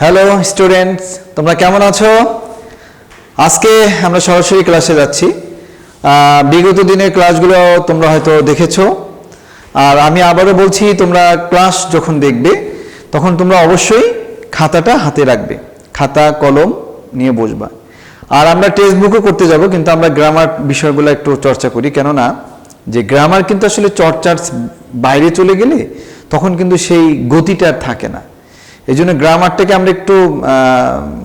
Hello students, তোমরা কেমন আছো? আজকে আমরা সরাসরি ক্লাসে যাচ্ছি। বিগত দিনের ক্লাসগুলো তোমরা হয়তো দেখেছো, আর আমি আবারও বলছি, তোমরা ক্লাস যখন দেখবে তখন তোমরা অবশ্যই খাতাটা হাতে রাখবে, খাতা কলম নিয়ে বসবা। আর আমরা টেক্সট বুকও করতে যাব, কিন্তু আমরা গ্রামার বিষয়গুলো একটু চর্চা করি, কেননা যে গ্রামার কিন্তু আসলে চর্চার বাইরে চলে গেলে তখন কিন্তু সেই গতিটা আর থাকে না। এই জন্য গ্রামারটাকে আমরা একটু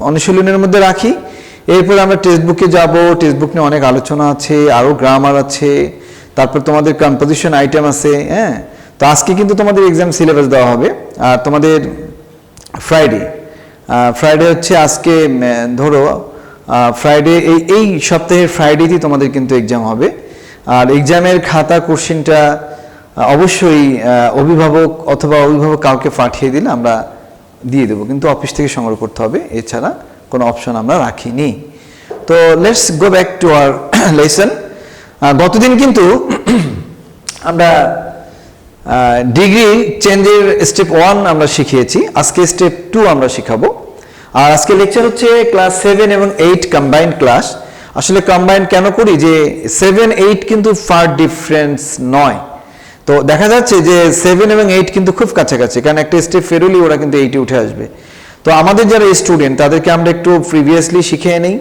অনুশীলনের মধ্যে রাখি। এরপর আমরা টেক্সট বুকে যাব, টেক্সট বুক নিয়ে অনেক আলোচনা আছে, আরও গ্রামার আছে, তারপর তোমাদের কম্পোজিশন আইটেম আছে। হ্যাঁ, তো আজকে কিন্তু তোমাদের এক্সাম সিলেবাস দেওয়া হবে। আর তোমাদের ফ্রাইডে হচ্ছে আজকে, ধরো ফ্রাইডে, এই সপ্তাহের ফ্রাইডেতেই তোমাদের কিন্তু এক্সাম হবে। আর এক্সামের খাতা কোশ্চেনটা অবশ্যই অভিভাবক অথবা অভিভাবক কাউকে পাঠিয়ে দিলে আমরা দিয়ে দেবো, কিন্তু অফিস থেকে সংগ্রহ করতে হবে, এছাড়া কোনো অপশন আমরা রাখিনি। তো let's go back to our lesson. গতদিন কিন্তু আমরা ডিগ্রি চেঞ্জের স্টেপ 1 আমরা শিখিয়েছি, আজকে স্টেপ 2 আমরা শিখাবো। আর আজকে লেকচার হচ্ছে ক্লাস 7 এবং 8 কম্বাইন্ড ক্লাস। আসলে কম্বাইন্ড কেন করি, যে 7, 8 কিন্তু ফার ডিফারেন্স নয়। তো দেখা যাচ্ছে যে 7 এবং 8 কিন্তু খুব কাছাকাছি, কারণ একটা স্টেপ ফেরোলি ওরা কিন্তু 8-এ উঠে আসবে। তো আমাদের যারা স্টুডেন্ট তাদেরকে আমরা একটু প্রিভিয়াসলি শিখিয়ে নিই।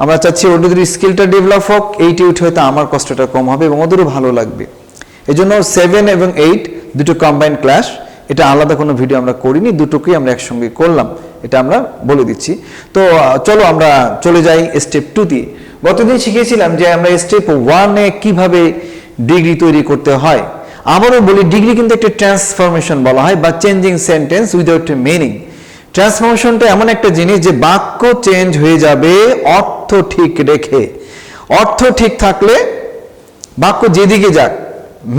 আমরা চাচ্ছি ওদের স্কিলটা ডেভেলপ হোক, 8-এ উঠে হয়তো আমার কষ্টটা কম হবে এবং ওদেরও ভালো লাগবে। এই জন্য 7 এবং 8 দুটো কম্বাইন্ড ক্লাস, এটা আলাদা কোনো ভিডিও আমরা করিনি, দুটোকেই আমরা একসঙ্গে করলাম, এটা আমরা বলে দিচ্ছি। তো চলো আমরা চলে যাই স্টেপ 2-তে। গতদিন শিখেছিলাম যে আমরা স্টেপ 1-এ কিভাবে ডিগ্রি তৈরি করতে হয়। আবারও বলি, ডিগ্রি কিন্তু একটা ট্রান্সফরমেশন বলা হয়, বা changing sentence without a meaning. ট্রান্সফরমেশনটা এমন একটা জিনিস যে বাক্য চেঞ্জ হয়ে যাবে অর্থ ঠিক রেখে। অর্থ ঠিক থাকলে বাক্য যেদিকে যাক,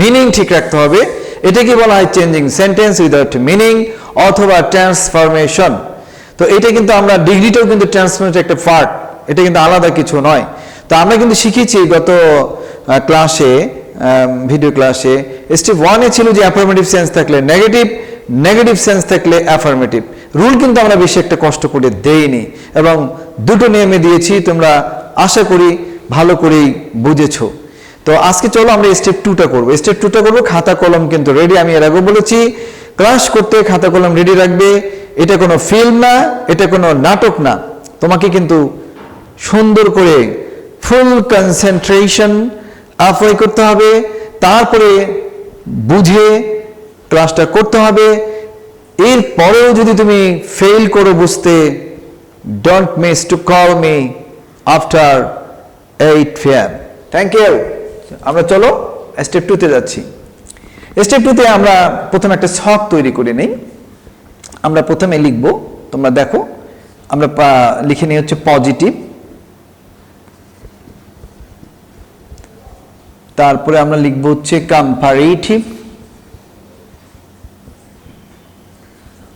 মিনিং ঠিক রাখতে হবে। এটাকে বলা হয় চেঞ্জিং সেন্টেন্স উইদাউট মিনিং অথবা ট্রান্সফরমেশন। তো এটা কিন্তু আমরা ডিগ্রিটাও কিন্তু ট্রান্সফরমেশন একটা পার্ট, এটা কিন্তু আলাদা কিছু নয়। তো আমরা কিন্তু শিখেছি গত ক্লাসে, ভিডিও ক্লাসে, স্টেপ 1-এ ছিল যে অ্যাফার্মেটিভ সেন্স থাকলে নেগেটিভ, নেগেটিভ সেন্স থাকলে অ্যাফার্মেটিভ। রুল কিন্তু আমরা বেশি একটা কষ্ট করে দেইনি এবং দুটো নিয়মে দিয়েছি, তোমরা আশা করি ভালো করেই বুঝেছো। তো আজকে চলো আমরা স্টেপ 2টা করবো। স্টেপ 2টা করবো, খাতা কলম কিন্তু রেডি। আমি এর আগেও বলেছি, ক্লাস করতে খাতা কলম রেডি রাখবে। এটা কোনো ফিল্ম না, এটা কোনো নাটক না। তোমাকে কিন্তু সুন্দর করে ফুল কনসেন্ট্রেশন অ্যাপ্লাই করতে হবে, তারপরে বুঝে ক্লাসটা করতে হবে। এরপরেও যদি তুমি ফেল করো বুঝতে, don't miss to call me after 8 PM। Thank you. আমরা চলো স্টেপ 2-তে যাচ্ছি। স্টেপ 2-তে আমরা প্রথমে একটা ছক তৈরি করে নেই। আমরা প্রথমে লিখব, তোমরা দেখো, আমরা লিখে নিই হচ্ছে পজিটিভ, তারপরে আমরা লিখব হচ্ছে কম্পারেটিভ,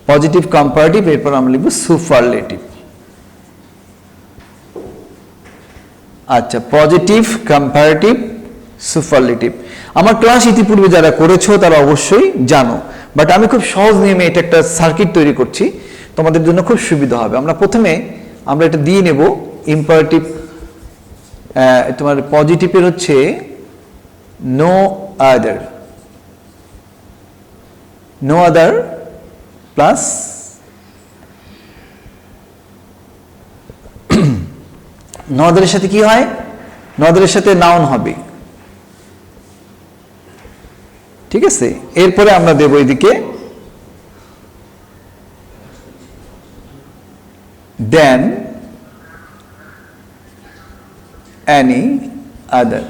পজিটিভ কম্পারেটিভ, এরপর আমরা লিখব সুপারলেটিভ। আচ্ছা, পজিটিভ, কম্পারেটিভ, সুপারলেটিভ। আমার ক্লাস ইতিপূর্বে যারা করেছো তারা অবশ্যই জানো, বাট আমি খুব সহজ নিয়মে এটা একটা সার্কিট তৈরি করছি, তোমাদের জন্য খুব সুবিধা হবে। আমরা প্রথমে এটা দিয়ে নেব ইম্পারেটিভ। তোমার পজিটিভের হচ্ছে no other, no other plus no আদারের সাথে কি হয়, নো আদারের সাথে নাউন হবে, ঠিক আছে। এরপরে আমরা দেব এদিকে দেন এনি আদার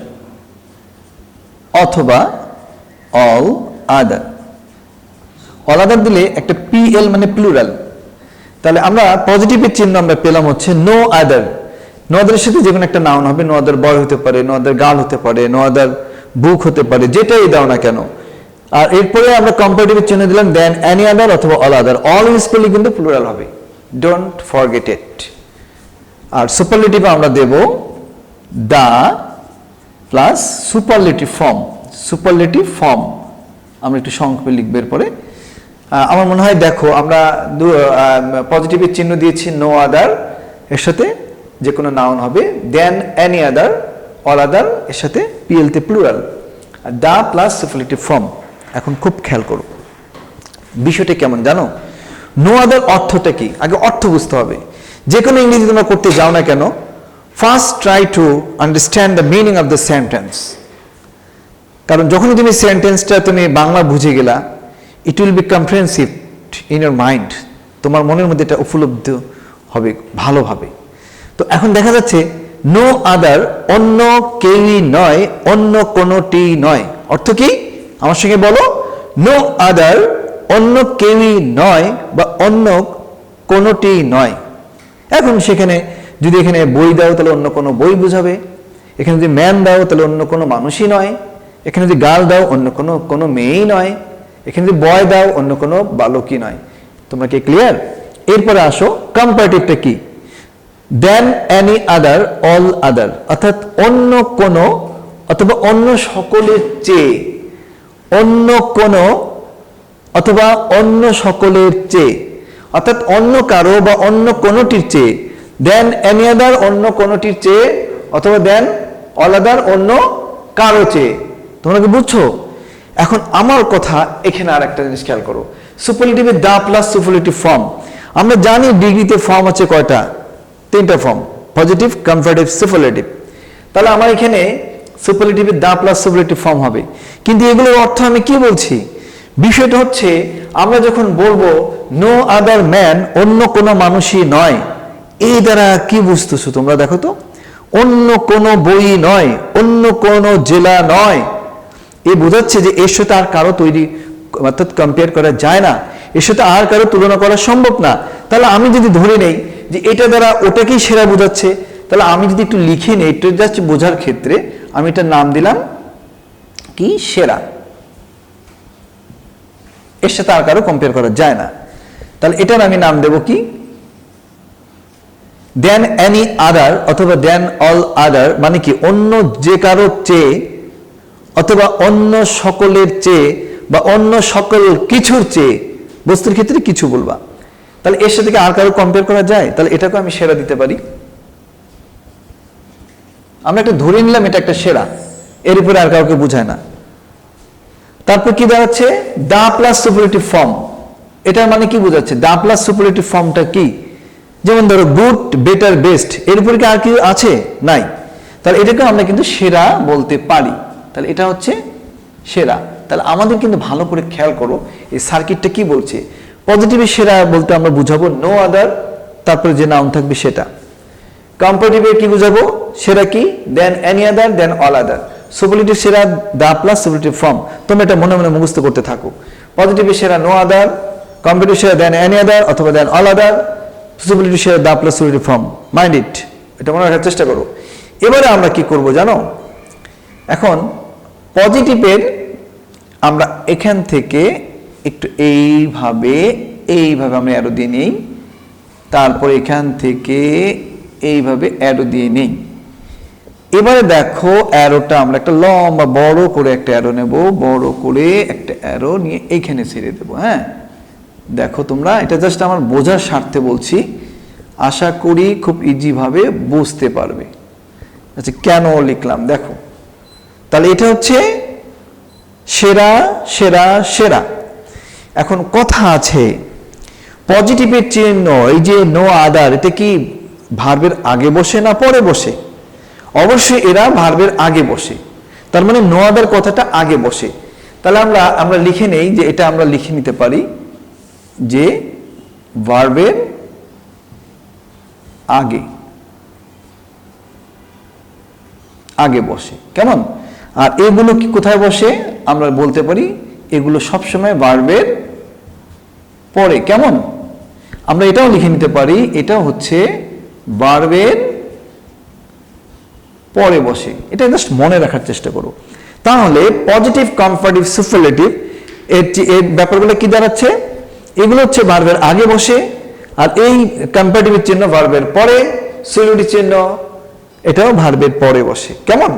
অথবা অল আদার। অল আদার দিলে একটা PL মানে প্লুরাল, তাহলে আমরা পজিটিভের চিহ্ন আমরা পেলাম হচ্ছে নো আদার। নো আদারের সাথে যে কোনো একটা নাউন হবে, নো আদার বয় হতে পারে, নো আদার গার্ল হতে পারে, নো আদার বুক হতে পারে, যেটাই দাও না কেন। আর এরপরে আমরা কম্পারেটিভের চিহ্ন দিলাম দেন এনি আদার অথবা অল আদার। অল ইজ করলে কিন্তু প্লুরাল হবে, ডোন্ট ফরগেট ইট। আর সুপারলেটিভে আমরা দেব the plus superlative form. Superlative form আমরা একটু সংক্ষেপে লিখব। এরপরে আমার মনে হয় দেখো আমরা পজিটিভের চিহ্ন দিয়েছি নো আদার, এর সাথে যে কোনো নাউন হবে, than any other, all other, এর সাথে পিএলতে plural, the plus superlative form. এখন খুব খেয়াল করো বিষয়টা কেমন জানো, নো আদার অর্থটা কি আগে অর্থ বুঝতে হবে। যে কোনো ইংরেজি তোমরা করতে যাও না কেন, first try to understand the meaning of the sentence. কারণ যখনই তুমি সেন্টেন্সটা তুমি বাংলা বুঝে গেলা, it will be comprehensive in your mind, তোমার মনের মধ্যে এটা উপলব্ধ হবে ভালোভাবে। তো এখন দেখা যাচ্ছে নো আদার, অন্য কেউই নয়, অন্য কোনোটি নয়। অর্থ কি আমার সঙ্গে বলো, নো আদার অন্য কেউই নয় বা অন্য কোনোটি নয়। এখন সেখানে যদি এখানে বই দাও তাহলে অন্য কোনো বই বুঝাবে, এখানে যদি ম্যান দাও তাহলে অন্য কোনো মানুষই নয়, এখানে যদি গার্ল দাও অন্য কোনো মেয়েই নয়, এখানে যদি বয় দাও অন্য কোনো বালকই নয়। তোমরা কি ক্লিয়ার? এরপরে আসো কম্পারেটিভটা কি, than any other, all other, অর্থাৎ অন্য কোনো অথবা অন্য সকলের চেয়ে, অন্য কোনো অথবা অন্য সকলের চেয়ে, অর্থাৎ অন্য কারো বা অন্য কোনোটির চেয়ে, দেন এনি আদার অন্য কোনোটির চেয়ে, অথবা দেন অল আদার অন্য কারো চেয়ে। তোমরা কি বুঝছো? এখন আমার কথা এখানে আর একটা জিনিস খেয়াল করো, সুপারলেটিভের দা প্লাস সুপারলেটিভ ফর্ম। আমরা জানি ডিগ্রিতে ফর্ম আছে কয়টা, 3টা ফর্ম, পজিটিভ, কম্পারেটিভ, সুপারলেটিভ। তাহলে আমার এখানে সুপারলেটিভের দা প্লাস সুপারলেটিভ ফর্ম হবে। কিন্তু এগুলোর অর্থ আমি কি বলছি, বিষয়টা হচ্ছে আমরা যখন বলবো নো আদার ম্যান, অন্য কোনো মানুষই নয়, এই দ্বারা কি বুঝতেছো তোমরা দেখো তো, অন্য কোনো বই নয়, অন্য কোনো জেলা নয়, এ বোঝাচ্ছে যে এর সাথে আর কারো তৈরি অর্থাৎ কম্পেয়ার করা যায় না, এর সাথে আর কারো তুলনা করা সম্ভব না। তাহলে আমি যদি ধরে নেই যে এটা দ্বারা ওটাকেই সেরা বোঝাচ্ছে, তাহলে আমি যদি একটু লিখে নেই একটু জাস্ট বোঝার ক্ষেত্রে, আমি এটার নাম দিলাম কি, সেরা। এর সাথে আর কারো কম্পেয়ার করা যায় না, তাহলে এটার আমি নাম দেব কি, দেন এনি আদার অথবা দেন অল আদার, মানে কি অন্য যে কারো চেয়ে অথবা অন্য সকলের চেয়ে বা অন্য সকল কিছুর চেয়ে, বস্তুর ক্ষেত্রে কিছু বলবা, তাহলে এর সাথে আর কারো কম্পেয়ার করা যায়, তাহলে এটাকে আমি সেরা দিতে পারি। আমরা একটা ধরে নিলাম এটা একটা সেরা, এর উপরে আর কাউকে বুঝায় না। তারপর কি দাঁড়াচ্ছে, দা প্লাস সুপারলেটিভ ফর্ম। এটার মানে কি বোঝাচ্ছে, দা প্লাস সুপারলেটিভ ফর্মটা কি, যেমন ধরো গুড, বেটার, বেস্ট, এর উপরে কি আর কি আছে, নাই, তাহলে এটাকে আমরা কিন্তু সেরা বলতে পারি। তাহলে এটা হচ্ছে সেরা। তাহলে আমাদের কিন্তু ভালো করে খেয়াল করো এই সার্কিটটা কি বলছে। পজিটিভে সেরা বলতে আমরা বুঝাবো নো আদার, তারপরে যে নাউন থাকবে সেটা। কম্পারেটিভে কি বুঝাবো, সেরা কি, দেন এনি আদার, দেন অল আদার। সুপারলেটিভ সেরা দা প্লাস সুপারলেটিভ ফর্ম, তোমরা এটা মনে মনে মুখস্থ করতে থাকো। পজিটিভে সেরা নো আদার, কম্পারেটিভ সেরা দেন এনি আদার অথবা দেন অল আদার, সুপারলেটিভ সেরা the plus superlative form. Mind it, এটা মনে রাখার চেষ্টা করো। এবারে আমরা কি করব জানো, এখন পজিটিভের আমরা এখান থেকে একটু এইভাবে আমরা অ্যারো দিয়ে নেই, তারপর এখান থেকে এইভাবে অ্যারো দিয়ে নেই। এবারে দেখো অ্যারোটা আমরা একটা লম্বা বড় করে একটা অ্যারো নেব, বড় করে একটা অ্যারো নিয়ে এইখানে ছেড়ে দেবো। হ্যাঁ দেখো তোমরা, এটা জাস্ট আমার বোঝার স্বার্থে বলছি, আশা করি খুব ইজি ভাবে বুঝতে পারবে। আচ্ছা কেন লিখলাম দেখো, তাহলে এটা হচ্ছে সেরা, সেরা, সেরা। এখন কথা আছে, পজিটিভের চিহ্ন এই যে নো আদার, এটা কি ভার্বের আগে বসে না পরে বসে? অবশ্যই এরা ভার্বের আগে বসে, তার মানে নো আদার কথাটা আগে বসে। তাহলে আমরা লিখে নেই যে এটা আমরা লিখে নিতে পারি যে ভার্বের আগে আগে বসে, কেমন? আর এগুলো কি কোথায় বসে আমরা বলতে পারি, এগুলো সবসময় ভার্বের পরে, কেমন? আমরা এটাও লিখে নিতে পারি, এটা হচ্ছে ভার্বের পরে বসে। এটা জাস্ট মনে রাখার চেষ্টা করো। তাহলে পজিটিভ, কম্পারেটিভ, সুপারলেটিভ এর ব্যাপারগুলো কি দাঁড়াচ্ছে, এগুলো হচ্ছে ভার্বের আগে বসে, আর এই কম্পারেটিভের চিহ্ন ভার্বের পরে, সুপারলেটিভ চিহ্ন এটাও ভার্বের পরে বসে, কেমন?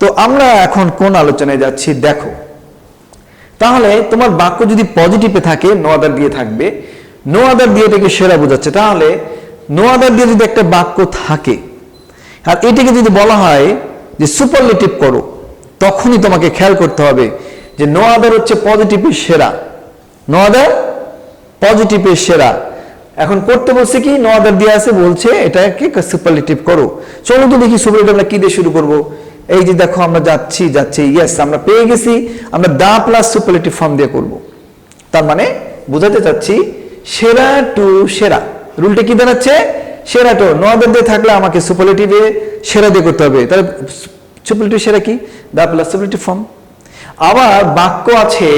তো আমরা এখন কোন আলোচনায় যাচ্ছি দেখো, তাহলে তোমার বাক্য যদি পজিটিভে থাকে নো আদার দিয়ে থাকবে, নো আদার দিয়ে এটাকে সেরা বোঝাচ্ছে। তাহলে নো আদার দিয়ে যদি একটা বাক্য থাকে আর এটাকে যদি বলা হয় যে সুপারলেটিভ করো, তখনই তোমাকে খেয়াল করতে হবে যে নো আদার হচ্ছে পজিটিভের সেরা, নো আদার পজিটিভের সেরা। এখন করতে বলছে কি, নো আদার দিয়ে আছে, বলছে এটাকে সুপারলেটিভ করো। চলো তো দেখি সুপারলেটিভ আমরা কি দিয়ে শুরু করব। এই যে দেখো আমরা যাচ্ছি, ইয়েস আমরা পেয়ে গেছি, আমরা দা প্লাস সুপারলেটিভ ফর্ম দিয়ে করব। তার মানে বোঝাতে চাচ্ছি সেরা টু সেরা, রুলটা কি দাঁড়াচ্ছে, সেরা টু। নো আদার দিয়ে থাকলে আমাকে সুপারলেটিভে সেরা দিয়ে করতে হবে, তাহলে সুপারলেটিভ সেরা কি, দা প্লাস সুপারলেটিভ ফর্ম। আবার বাক্য আছে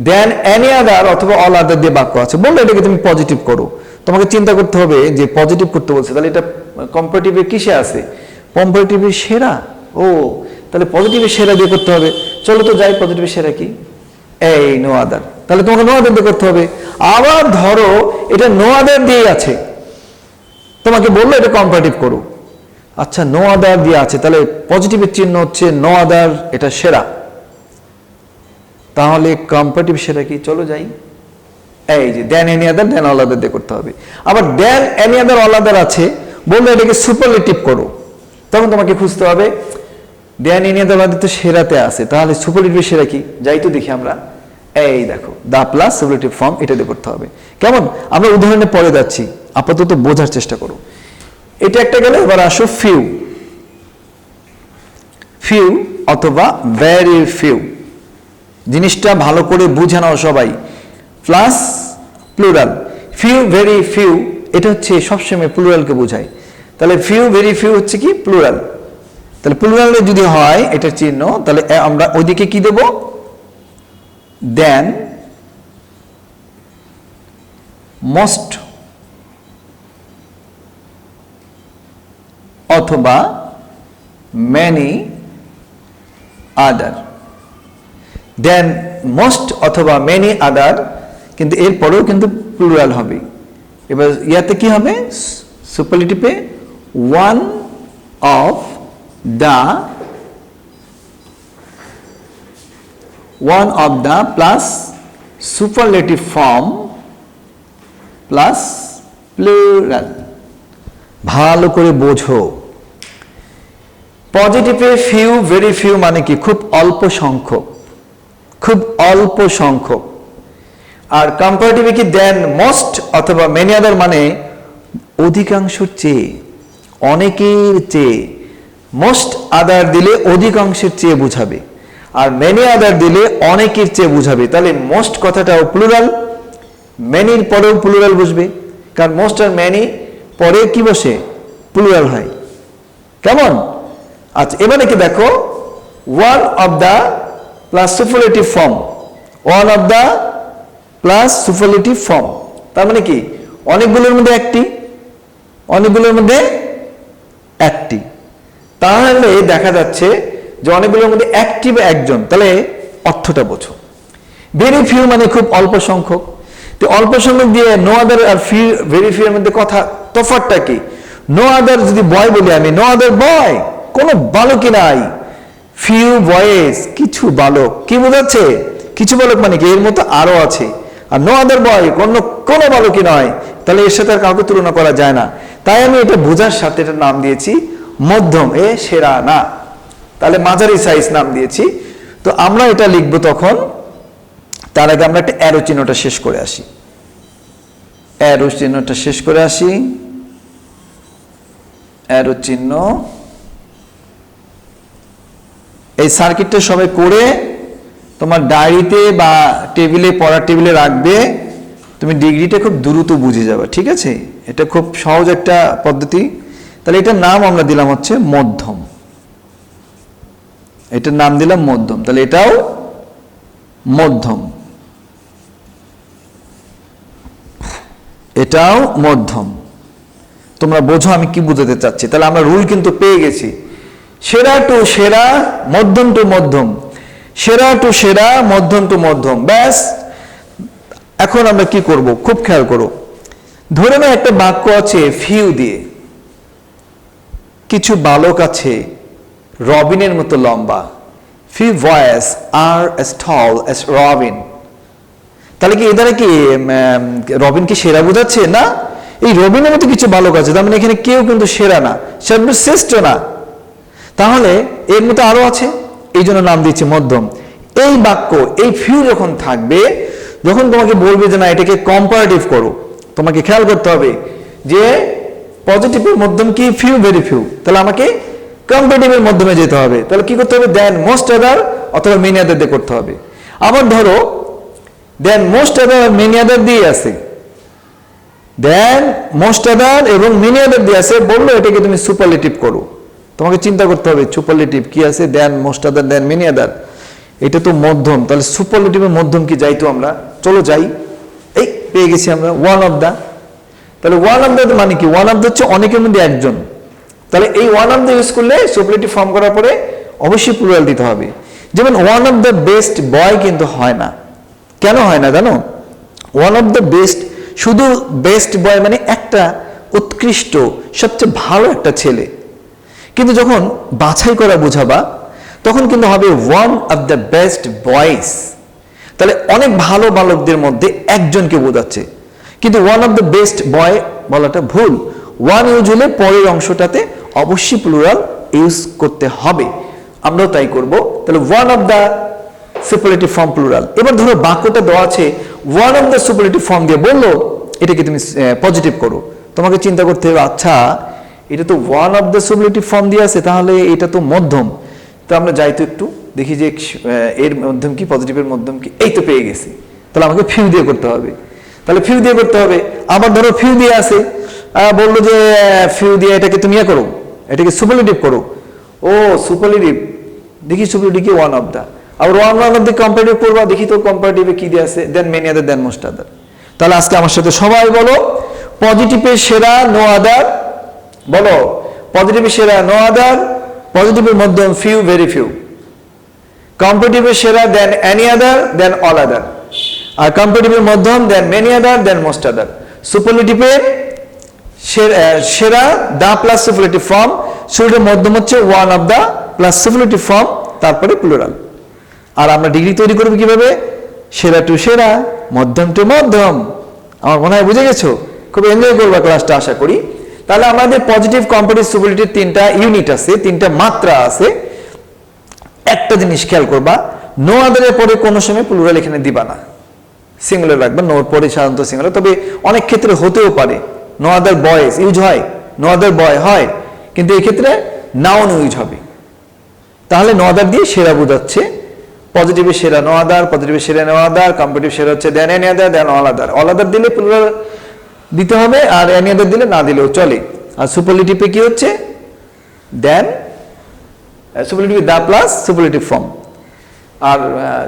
দেন এনি আদার অথবা অল আদার দিয়ে বাক্য আছে, বললে এটাকে তুমি পজিটিভ করো। তোমাকে চিন্তা করতে হবে যে পজিটিভ করতে বলছে, তাহলে এটা কম্পারেটিভে কিসে আছে, কম্পারেটিভে সেরা। ও তাহলে পজিটিভের সেরা দিয়ে করতে হবে। চলো তো যাই, পজিটিভের সেরা কি, এই নো আদার, তাহলে তোমাকে নো আদার দিয়ে করতে হবে। আবার ধরো এটা নো আদার দিয়ে আছে, তোমাকে বললো এটা কম্পারেটিভ করো, আচ্ছা নো আদার দিয়ে আছে, তাহলে পজিটিভের চিহ্ন হচ্ছে নো আদার, এটা সেরা। তাহলে কম্পারেটিভ সেরা কি, চলো যাই, এই যে দেন এনি আদার, দেন অল আদার দিয়ে করতে হবে। আবার than any other all other আছে, বললো এটাকে সুপারলেটিভ করো, তখন তোমাকে খুঁজতে হবে than any other all other তো সেরাতে আছে, তাহলে সুপারলেটিভ সেরা কি, যাই তো দেখি আমরা, এই দেখো দা প্লাস সুপারলেটিভ ফর্ম, এটা দিয়ে করতে হবে। কেমন, আমরা উদাহরণে পরে যাচ্ছি, আপাতত বোঝার চেষ্টা করো। এটা একটা গেলে, এবার আসো ফিউ, ফিউ অথবা ভেরি ফিউ, জিনিসটা ভালো করে বুঝে নাও সবাই, plus plural. Few very few এটা হচ্ছে সবসময় প্লুরালকে বোঝায়, তাহলে ফিউ ভেরি ফিউ হচ্ছে কি, প্লুরাল। তাহলে প্লুরালে যদি হয় এটার চিহ্ন, তাহলে আমরা ওইদিকে কি দেব, দেন মোস্ট অথবা মেনি আদার, দেন মোস্ট অথবা মেনি আদার, কিন্তু এরপরেও কিন্তু প্লুরাল হবে। এবার ইয়াতে কি হবে, সুপারলেটিভে one of the plus superlative form plus plural. ভালো করে বোঝো, পজিটিভে ফিউ ভেরি ফিউ মানে কি, খুব অল্প সংখ্যক, খুব অল্প সংখ্যক। আর কম্পারেটিভে কি, দেন মোস্ট অথবা মেনি আদার মানে অধিকাংশের চেয়ে, অনেকের চেয়ে। মোস্ট আদার দিলে অধিকাংশের চেয়ে বুঝাবে, আর মেনি আদার দিলে অনেকের চেয়ে বুঝাবে। তাহলে মোস্ট কথাটাও প্লুরাল, মেনির পরেও প্লুরাল বুঝবে, কারণ মোস্ট আর মেনি পরে কি বসে, প্লুরাল হয়। কেমন, আচ্ছা এবারে কি দেখো, one of the plus superlative form, one of the plus superlative form, তার মানে কি অনেকগুলোর মধ্যে একটি, অনেকগুলোর মধ্যে একটি। তাহলে দেখা যাচ্ছে যে অনেকগুলোর মধ্যে একটি বা একজন, তাহলে অর্থটা বোঝো। ভেরি ফিউ মানে খুব অল্প সংখ্যক, তো অল্প সংখ্যক দিয়ে নো আদার আর ভেরি ফিউ এর মধ্যে কথা তফাৎটা কি, নো আদার যদি বয় বলি আমি, নো আদার বয়, কোনো বালকই নাই, ফিউ বয়েজ কিছু বালক, কি বোঝাচ্ছে, কিছু বালক মানে কি, এর মতো আরো আছে। আর নো আদার বয় কোনো বালকই নয়, তাহলে এর সাথে আর কাউকে তুলনা করা যায় না। তাই আমি এটা বোঝার সাথে এটার নাম দিয়েছি মধ্যম, এ সেরা না, তাহলে মাঝারি সাইজ নাম দিয়েছি। তো আমরা এটা লিখবো তখন, তার আগে আমরা একটা অ্যারো চিহ্নটা শেষ করে আসি, অ্যারো চিহ্নটা শেষ করে আসি, অ্যারো চিহ্ন। এই সার্কিটটা সবাই করে তোমার ডায়েরিতে বা টেবিলে, পড়ার টেবিলে রাখবে, তুমি ডিগ্রিটা খুব দ্রুত বুঝে যাবে, ঠিক আছে। এটা খুব সহজ একটা পদ্ধতি। তাহলে এটার নাম আমরা দিলাম হচ্ছে মধ্যম, এটার নাম দিলাম মধ্যম, তাহলে এটাও মধ্যম, এটাও মধ্যম। তোমরা বোঝো আমি কি বুঝাতে চাচ্ছি। তাহলে আমরা রুল কিন্তু পেয়ে গেছি, সেরা টু সেরা, মধ্যম টু মধ্যম, সেরা টু সেরা, মধ্যম টু মধ্যম, ব্যাস। এখন আমরা কি করব, খুব খেয়াল করো। ধরে নাও একটা বাক্য আছে ফিউ দিয়ে, কিছু বালক আছে রবিনের মতো লম্বা, few boys are as tall as Robin. তাহলে কি এ দ্বারা কি রবিনকে সেরা বোঝাচ্ছে? না, এই রবিনের মতো কিছু বালক আছে, তার মানে এখানে কেউ কিন্তু সেরা না, সর্বশ্রেষ্ঠ না। তাহলে এর মতো আরো আছে, এই জন্য নাম দিচ্ছে মধ্যম। এই বাক্য, এই ফিউ যখন থাকবে, যখন তোমাকে বলবে যে না এটাকে কম্পারেটিভ করো, তোমাকে খেয়াল করতে হবে যে পজিটিভের মধ্যম কি? Few, very few. তাহলে আমাকে কম্পারেটিভের মাধ্যমে যেতে হবে। তাহলে কি করতে হবে? দেন মোস্ট আদার অথবা মেনি আদার দিয়ে করতে হবে। আবার ধরো দেন most other are many other দিয়ে আছে, দেন মোস্ট আদার এবং মেনি আদার দিয়ে আছে, বললো এটাকে তুমি সুপারলেটিভ করো। তোমাকে চিন্তা করতে হবে সুপারলেটিভ কি আছে? Then most other, then many other. এটা তো মধ্যম, তাহলে সুপারলেটিভের মধ্যম কি? যাই তো আমরা, চলো যাই। এই পেয়ে গেছি আমরা ওয়ান অফ দা। তাহলে ওয়ান অফ দা মানে কি? ওয়ান অফ দা হচ্ছে অনেকের মধ্যে একজন। তাহলে এই ওয়ান অফ দা ইউজ করলে সুপারলেটিভ ফর্ম করার পরে অবশ্যই প্লুরাল দিতে হবে। যেমন one of the best boy কিন্তু হয় না। কেন হয় না জানো? ওয়ান অফ দ্য বেস্ট, শুধু বেস্ট বয় মানে একটা উৎকৃষ্ট, সবচেয়ে ভালো একটা ছেলে। কিন্তু যখন বাছাই করা বোঝাবা তখন কিন্তু হবে one of the best boys. তাহলে অনেক ভালো বালকদের মধ্যে একজনকে বোঝাচ্ছে, কিন্তু one of the best boy বলাটা ভুল। ওয়ান ইউজ হলে পরের অংশটাতে অবশ্যই প্লুরাল ইউজ করতে হবে, আমরাও তাই করব। তাহলে one of the superlative form plural. এবার ধরো বাক্যটা দেওয়া আছে one of the superlative form দিয়ে, বললো এটাকে তুমি পজিটিভ করো। তোমাকে চিন্তা করতে হবে, আচ্ছা এটা তো one of the superlative form দিয়ে আছে, তাহলে এটা তো মধ্যম। তো আমরা যাই তো একটু দেখি যে এর মধ্যম কি, পজিটিভের মধ্যম কি। এই তো পেয়ে গেছি, তাহলে আমাকে ফিউ দিয়ে করতে হবে। তাহলে ফিউ দিয়ে করতে হবে। আবার ধরো ফিউ দিয়ে আছে, বললো যে ফিউ দিয়ে এটাকে তুমি করো, এটাকে সুপারলেটিভ করো। ও সুপারলেটিভ, দেখি সুপারলেটিভ কি? One of the. আবার ওয়ান অফ দি কম্পারেটিভ করবা, দেখি তো কম্পারেটিভে কি দিয়ে আছে? দেন মেনি আদার, দেন মোস্ট আদার। তাহলে আজকে আমার সাথে সবাই বলো পজিটিভের সেরা নো আদার। বলো পজিটিভের সেরা নো আদার, পজিটিভের মধ্যম ফিউ, ভেরি ফিউ। কম্পারেটিভের সেরা দেন এনি আদার, দেন অল আদার। আর কম্পারেটিভের মধ্যম দেন মেনি আদার, দেন মোস্ট আদার। সুপারলেটিভের সেরা দা প্লাস সুপারলেটিভ ফর্ম, শুরুটা মধ্যম হচ্ছে one of the plus superlative form, তারপরে প্লুরাল। আর আমরা ডিগ্রি তৈরি করবো কিভাবে? সেরা টু সেরা, মধ্যম টু মধ্যম। আমার মনে হয় বুঝে গেছো, খুব এনজয় করবা ক্লাসটা আশা করি। তাহলে আমাদের পজিটিভ, কম্পারেটিভ, সুপারলেটিভ তিনটা ইউনিট আছে, তিনটা মাত্রা আছে। একটা জিনিস খেয়াল করবা, নো আদারের পরে কোনো সময় প্লুরাল এখানে দিবা না, সিঙ্গুলার রাখবা। নোর পরে সাধারণত সিঙ্গুলার, তবে অনেক ক্ষেত্রে হতেও পারে নো আদার বয়েজ ইউজ হয়, নো আদার বয় হয়, কিন্তু এই ক্ষেত্রে নাউন ইউজ হবে। তাহলে নো আদার দিয়ে সেরা বোঝাচ্ছে। পজিটিভের সেরা নো আদার, পজিটিভের সেরা নো আদার, কম্পারেটিভ সেরা হচ্ছে দেন এনি আদার, দেন অল আদার। অল আদার দিলে প্লুরাল দিতে হবে, আর এনি আদার দিলে না দিলেও চলে। আর সুপারলেটিভে কি হচ্ছে? Then superlative the plus superlative form. আর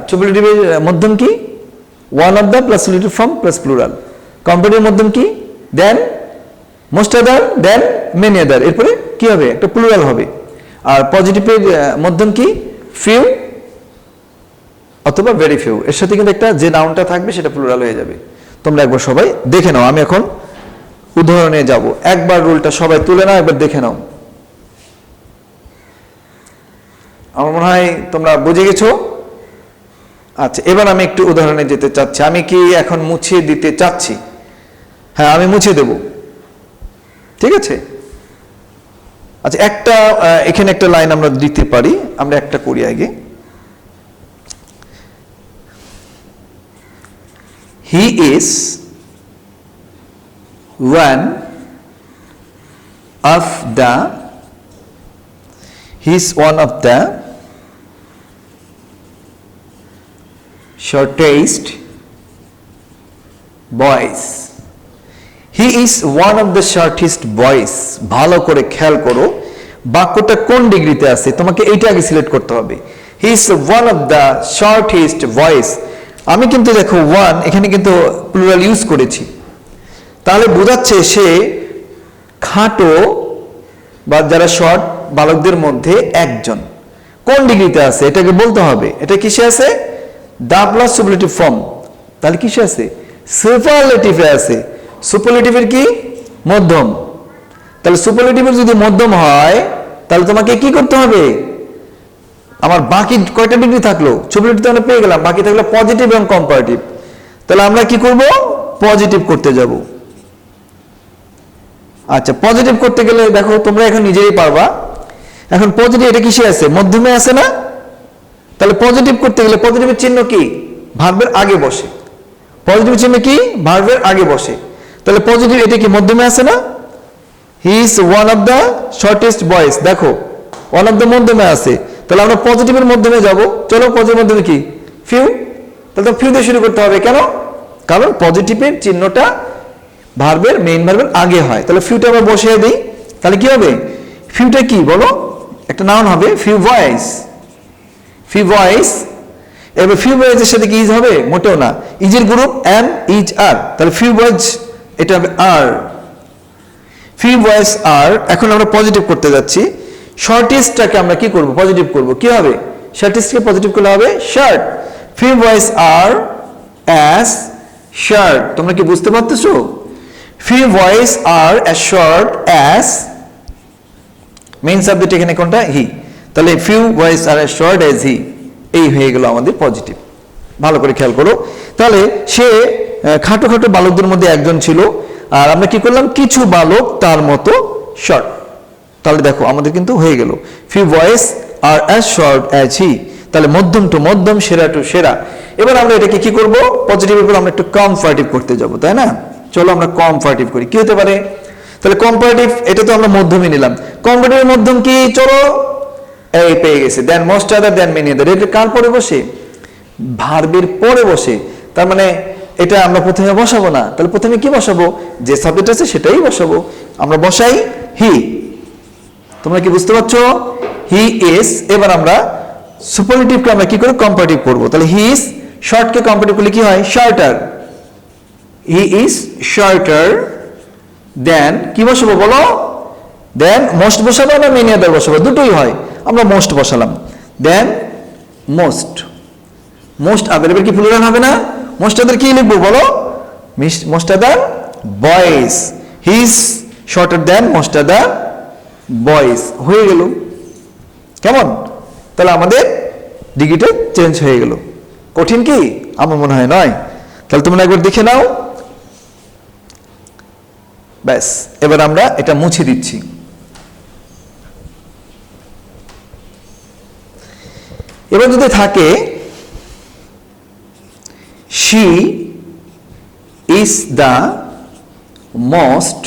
সুপারলেটিভের মধ্যম কি? One of the plus superlative form plus plural. কম্পারেটিভের মধ্যম কি? Then most other, then many other. এরপরে কি হবে? একটা প্লুরাল হবে। আর পজিটিভের মধ্যম কি? ফিউ অথবা ভেরি ফিউ। এর সাথে কিন্তু একটা যে নাউনটা থাকবে সেটা প্লুরাল হয়ে যাবে। তোমরা একবার সবাই দেখে নাও, আমি এখন উদাহরণে যাব। একবার রুলটা সবাই তুলে নাও, একবার দেখে নাও। আমার মনে হয় তোমরা বুঝে গেছো। আচ্ছা, এবার আমি একটু উদাহরণে যেতে চাচ্ছি। আমি কি এখন মুছিয়ে দিতে চাচ্ছি? হ্যাঁ, আমি মুছে দেব, ঠিক আছে। আচ্ছা, একটা এখানে একটা লাইন আমরা দিতে পারি, আমরা একটা করি আগে। He is one of the shortest boys. He is one of the shortest boys. ভালো করে খেয়াল করো বাক্যটা কোন ডিগ্রিতে আছে, তোমাকে এইটা আগে সিলেক্ট করতে হবে। He is one of the shortest boys. আমি কিন্তু দেখো ওয়ান এখানে কিন্তু প্লুরাল ইউজ করেছি, তাহলে বোঝাচ্ছে সে খাটো বা যারা শর্ট বালকদের মধ্যে একজন। কোন ডিগ্রিতে আছে এটাকে বলতে হবে। এটা কিসে আছে? The plus superlative form. তাহলে কিসে আছে? সুপারলেটিভে আছে। সুপারলেটিভের কি? মধ্যম। তাহলে সুপারলেটিভের যদি মধ্যম হয় তাহলে তোমাকে কি করতে হবে? আমার বাকি কয়টা ডিগ্রি থাকলো? 24 ডিগ্রি তো আমরা পেয়ে গেলাম, বাকি থাকলো পজিটিভ এবং কম্পারেটিভ। তাহলে আমরা কি করব? পজিটিভ করতে যাব। আচ্ছা, পজিটিভ করতে গেলে দেখো তোমরা এখন নিজেই পারবা। এখন পজিটিভ এটা কিসে আছে? মধ্যমে আছে না? তাহলে পজিটিভ করতে গেলে পজিটিভের চিহ্ন কি? ভার্বের আগে বসে। পজিটিভ চিহ্ন কি? ভার্বের আগে বসে। তাহলে পজিটিভ এটা কি মধ্যমে আছে না? He is one of the shortest boys, দেখো ওয়ান অফ দ্য মধ্যমে আছে। তাহলে আমরা পজিটিভের মধ্যমে যাব। চলো পজিটিভ মধ্যমে কি? ফিউ। তাহলে তো ফিউ দিয়ে শুরু করতে হবে। কেন? কারণ পজিটিভের চিহ্নটা ভার্বের মেইন ভার্বের আগে হয়। তাহলে ফিউটা আমরা বসিয়ে দিই। তাহলে কি হবে? ফিউটা কি বলো? একটা নাউন হবে, ফিউ ভয়েস। Few voice. এবার ফিউ ভয়েসের সাথে কি ইজ হবে? মোটেও না। ইজের গ্রুপ এম, ইজ, আর। তাহলে ফিউ ভয়েস এটা হবে আর। ফিউ ভয়েস আর। এখন আমরা পজিটিভ করতে যাচ্ছি। শর্টেস্টটাকে আমরা কি করব? পজিটিভ করব। কি হবে? শর্টেস্টকে পজিটিভ করলে হবে short. Few boys are as short. তোমরা কি বুঝতে পারতেছো? Few boys are as short as, main subject এখানে কোনটা? হি। তাহলে few boys are as short as he, এই হয়ে গেল আমাদের পজিটিভ। ভালো করে খেয়াল করো। তাহলে সে খাটো খাটো বালকদের মধ্যে একজন ছিল, আর আমরা কি করলাম? কিছু বালক তার মতো শর্ট। তাহলে দেখো আমাদের কিন্তু হয়ে গেল few boys are as short as he. তাহলে মধ্যম টু মধ্যম, সেরা টু সেরা। এবার আমরা এটাকে কি করব? পজিটিভের উপর আমরা একটু কম্পারেটিভ করতে যাব, তাই না? চলো আমরা কম্পারেটিভ করি। কি হতে পারে? তাহলে কম্পারেটিভ এটা তো আমরা মধ্যমই নিলাম। কম্পারেটিভের মধ্যম কি? চলো এই পেয়ে গেছে, দেন most other, then many other. এটা কার পরে বসে? ভার্বের পরে বসে। তার মানে এটা আমরা প্রথমে বসাবো না। তাহলে প্রথমে কি বসাবো? যে সাবজেক্ট আছে সেটাই বসাবো। আমরা বসাই হি। তোমরা কি বুঝতে পারছো? He is. এবার আমরা সুপারলেটিভকে আমরা কি করে কম্পারেটিভ করব? তাহলে হি ইজ শর্টকে কম্পারেটিভ করলে কি হয়? শর্টার। হি ইজ শর্টার দেন কি বসাবো বলো? দেন মোস্ট বসাবো না মেনি আদার বসাবো? দুটোই হয়। আমরা মোস্ট বসালাম। দেন মোস্ট, মোস্ট আদার। এবার কি প্লুরাল হবে না? মোস্ট আদার কি লিখবো বলো? Most other boys. He is shorter than most other boys. হয়ে গেল। কেমন? তাহলে আমাদের ডিগ্রিটা চেঞ্জ হয়ে গেল। কঠিন কি? আমার মনে হয় নয়। তাহলে তোমরা একবার দেখে নাও। ব্যাস, এবার আমরা এটা মুছে দিচ্ছি। এবার যদি থাকে she is the most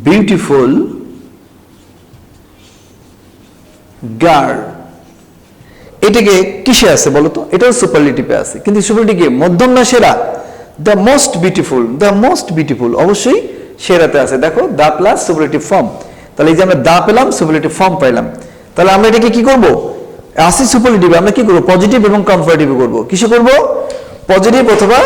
beautiful girl, এটাকে কিসে আছে বলো তো? এটাও সুপারলেটিভে আছে, কিন্তু সুপারলেটিভে মধ্যম না সেরা? The most beautiful, the most beautiful অবশ্যই সেরাতে আছে। দেখো দা প্লাস সুপারলেটিভ ফর্ম। তাহলে এই যে আমরা দা পেলাম, সুপারলেটিভ ফর্ম পাইলাম। তাহলে আমরা এটাকে কি করব? আসি সুপারলেটিভে আমরা কি করব? পজিটিভ এবং কম্পারেটিভে করব। কিসে করব? পজিটিভ অথবা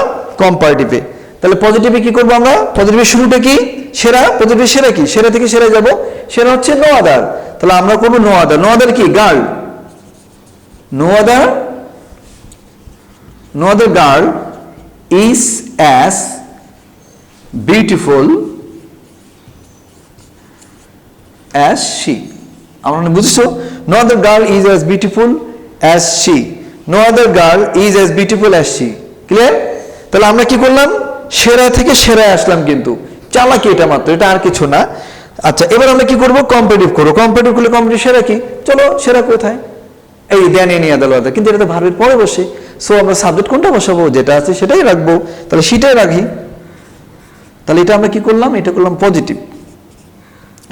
কম্পারেটিভে। তাহলে পজিটিভে কি করব আমরা? পজিটিভের শুরুটা কি? সেরা। পজিটিভের সেরা কি? সেরা থেকে সেরা যাব। সেরা হচ্ছে নো আদার। তাহলে আমরা করব নো আদার। নো আদার কি? Girl. No other, no other girl is as beautiful as she. আমরা বুঝছো? No other girl is as beautiful as she. No other girl is as beautiful as she. Clear? তাহলে আমরা কি করলাম? সেরা থেকে সেরায় আসলাম, কিন্তু চালাকি এটা মাত্র, এটা আর কিছু না। আচ্ছা, এবার আমরা কি করব? কম্পারেটিভ করব। কম্পারেটিভ করলে কম্পারেটিভ সেরা কি? চলো সেরা কোথায়? এই দেন এ নিয়ে আদালত, কিন্তু এটা তো ভার্বের পরে বসে। সো আমরা সাবজেক্ট কোনটা বসাবো? যেটা আছে সেটাই রাখবো। তাহলে সেটাই রাখি। তাহলে এটা আমরা কি করলাম? এটা করলাম পজিটিভ,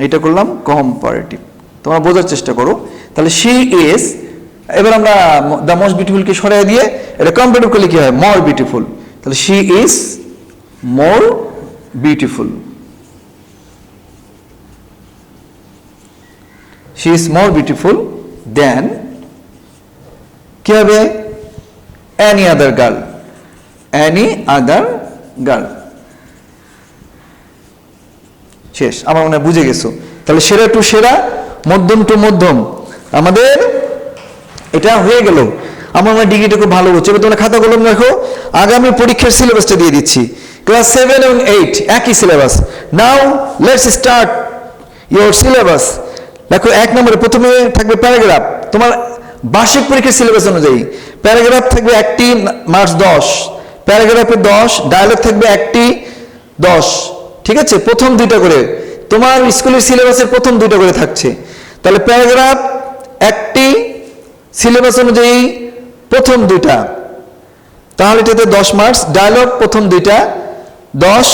এটা করলাম কম্পারেটিভ। তোমরা বোঝার চেষ্টা করো। তাহলে শি ইজ, এবার আমরা দ্য মোস্ট বিউটিফুলকে সরিয়ে দিয়ে এটা কম্পারেটিভ করলে কি হয়? More beautiful. তাহলে she is more beautiful. She is more beautiful than কি হবে? any other girl, any other girl। শেষ। আমার মনে হয় বুঝে গেছো। তাহলে সেরা টু সেরা, মধ্যম টু মধ্যম, আমাদের এটা হয়ে গেল। আমার মনে হয় ডিগ্রিটা খুব ভালো হচ্ছে। এবার তোমরা খাতা কলম রাখো। আগামী পরীক্ষার সিলেবাসটা দিয়ে দিচ্ছি। ক্লাস 7 এবং 8 একই syllabus. Now let's start your syllabus. দেখো 1 নম্বরে প্রথমে থাকবে প্যারাগ্রাফ। তোমার বার্ষিক পরীক্ষার সিলেবাস অনুযায়ী। প্যারাগ্রাফ থাকবে একটি, মার্কস 10, প্যারাগ্রাফে 10, ডায়লগ থাকবে একটি, 10। ঠিক আছে, প্রথম 2টা করে, তোমার স্কুলের সিলেবাসের প্রথম 2টা করে থাকছে। তাহলে প্যারাগ্রাফ একটি, সিলেবাস অনুযায়ী প্রথম 2টা, তাহলে এটাতে 10 মার্কস। ডায়লগ প্রথম 2টা 10,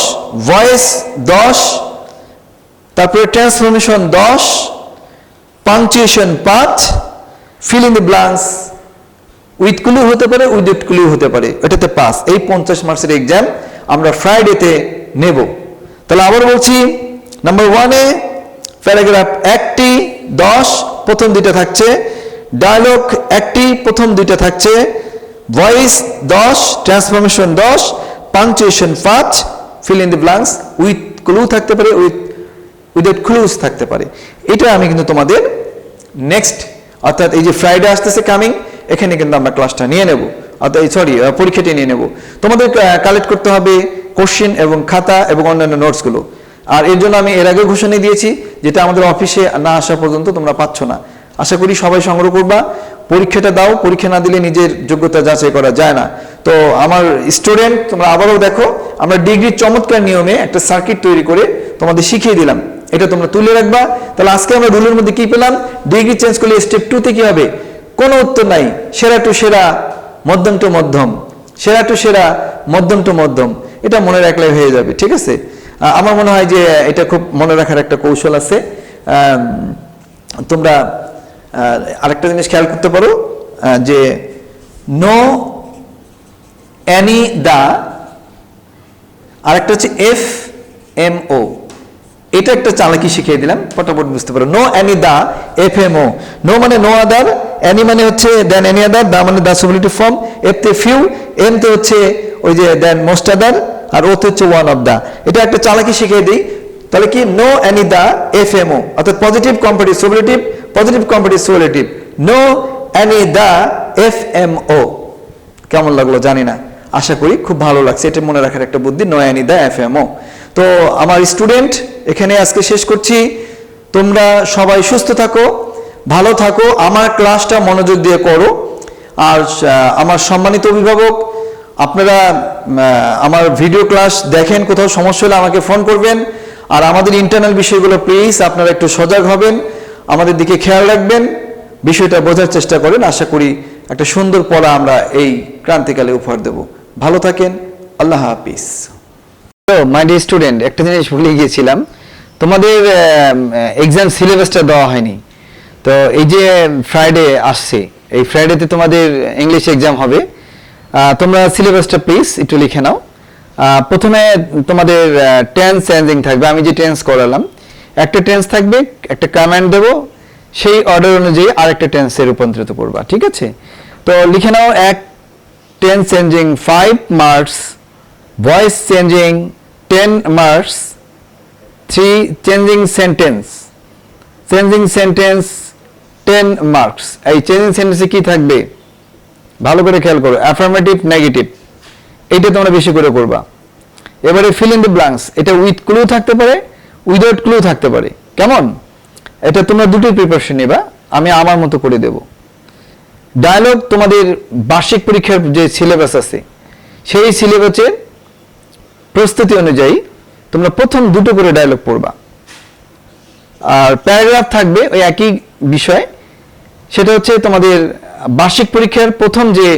ভয়েস 10, তারপরে transformation 10, punctuation 5, fill in the blanks with clue হতে পারে, উইদাউট ক্লু হতে পারে, এটাতে 5। এই 50 মার্কসের এক্সাম আমরা ফ্রাইডেতে নেব। তাহলে আবার বলছি, নাম্বার 1-এ প্যারাগ্রাফ একটি 10, প্রথম 2টা থাকছে, ডায়লগ একটি, প্রথম 2টা থাকছে, voice 10, transformation 10, punctuation 5, fill in the blanks with clue থাকতে পারে, উইদাউট ক্লুজ থাকতে পারে। এটা আমি কিন্তু তোমাদের নেক্সট, অর্থাৎ এই যে ফ্রাইডে আসতেছে কামিং, এখানে কিন্তু আমরা ক্লাসটা নিয়ে নেব, অর্থাৎ পরীক্ষাটি নিয়ে নেব। তোমাদের কালেক্ট করতে হবে কোশ্চেন এবং খাতা এবং অন্যান্য নোটসগুলো। আর এর জন্য আমি এর আগে ঘোষণা দিয়েছি, যেটা আমাদের অফিসে না আসা পর্যন্ত তোমরা পাচ্ছ না। আশা করি সবাই সংগ্রহ করবা, পরীক্ষাটা দাও, পরীক্ষা না দিলে নিজের যোগ্যতা যাচাই করা যায় না। তো আমার স্টুডেন্ট, তোমরা আবারও দেখো, আমরা ডিগ্রির চমৎকার নিয়মে একটা সার্কিট তৈরি করে তোমাদের শিখিয়ে দিলাম, এটা তোমরা তুলে রাখবা। তাহলে আজকে আমরা রুলের মধ্যে কি পেলাম, ডিগ্রি চেঞ্জ করলে স্টেপ 2-তে কি হবে, কোনো উত্তর নাই, সেরা টু সেরা, মধ্যম টু মধ্যম, সেরা টু সেরা, মধ্যম টু মধ্যম, এটা মনে রাখলে হয়ে যাবে। ঠিক আছে, আমার মনে হয় যে এটা খুব মনে রাখার একটা কৌশল আছে। তোমরা আরেকটা জিনিস খেয়াল করতে পারো, যে নো অ্যানি দা, আরেকটা হচ্ছে FMO, এটা একটা চালাকি শিখিয়ে দিলাম, ফটাফট বুঝতে পারো। No any the, FMO। No মানে নো আদার, অ্যানি মানে হচ্ছে দেন এনি আদার, দা মানে দা সুবলিটিভ ফর্ম, এফ তে ফিউ, এম তে হচ্ছে ওই যে দেন মোস্ট আদার, আর ও তে হচ্ছে ওয়ান অফ দা। এটা একটা চালাকি শিখিয়ে দিই। তাহলে কি, নো অ্যানি দা, FMO, অর্থাৎ positive comparative superlative, positive comparative superlative, no any the, FMO। কেমন লাগলো জানি না, আশা করি খুব ভালো লাগছে। এটা মনে রাখার একটা বুদ্ধি, নো অ্যানি দা, FMO। তো আমার স্টুডেন্ট, এখানে আজকে শেষ করছি। তোমরা সবাই সুস্থ থাকো, ভালো থাকো, আমার ক্লাসটা মনোযোগ দিয়ে করো। আর আমার সম্মানিত অভিভাবক, আপনারা আমার ভিডিও ক্লাস দেখেন, কোথাও সমস্যা হলে আমাকে ফোন করবেন। আর আমাদের ইন্টারনাল বিষয়গুলো প্লিজ আপনারা একটু সজাগ হবেন, আমাদের দিকে খেয়াল রাখবেন, বিষয়টা বোঝার চেষ্টা করেন। আশা করি একটা সুন্দর পড়া আমরা এই ক্রান্তিকালে উপহার দেব। ভালো থাকেন, আল্লাহ হাফিজ। মাই ডিয়ার স্টুডেন্ট, একটা জিনিস ভুলে গিয়েছিলাম, তোমাদের এক্সাম সিলেবাসটা দেওয়া হয়নি। তো এই যে ফ্রাইডে আসছে, এই ফ্রাইডেতে তোমাদের ইংলিশ এক্সাম হবে। তোমরা সিলেবাসটা প্লিজ একটু লিখে নাও। প্রথমে তোমাদের টেন্স চেঞ্জিং থাকবে, আমি যে টেন্স করালাম, একটা টেন্স থাকবে, একটা কমান্ড দেবো, সেই অর্ডার অনুযায়ী আরেকটা টেন্সে রূপান্তরিত করবা। ঠিক আছে, তো লিখে নাও, এক tense changing 5 marks, voice changing 10 marks, 3 changing sentence, 10 marks. এই চেঞ্জিং সেন্টেন্সে কি থাকবে ভালো করে খেয়াল করো, অ্যাফার্মেটিভ, নেগেটিভ, এইটা তোমরা বেশি করে করবা। এবারে ফিল ইন দ্য ব্ল্যাঙ্কস, এটা উইথ ক্লু থাকতে পারে, উইদাউট ক্লু থাকতে পারে। কেমন, এটা তোমরা দুটোই প্রিপারেশন নেবা, আমি আমার মতো করে দেব। ডায়লগ, তোমাদের বার্ষিক পরীক্ষার যে সিলেবাস আছে, সেই সিলেবাসের প্রস্তুতি অনুযায়ী তোমরা প্রথম 2টো করে ডায়লগ পড়বা। আর প্যারাগ্রাফ থাকবে ওই একই বিষয়, সেটা হচ্ছে তোমাদের বার্ষিক পরীক্ষার প্রথম যে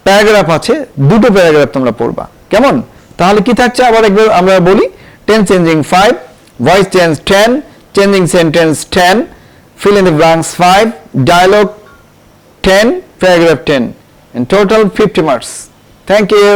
প্যারাগ্রাফ আছে, 2টো প্যারাগ্রাফ তোমরা পড়বা। কেমন, তাহলে কি থাকছে আবার একবার আমরা বলি, tense changing 5, voice change 10, changing sentence 10, fill in the blanks 5, dialogue 10, paragraph 10, in total 50 marks. Thank you.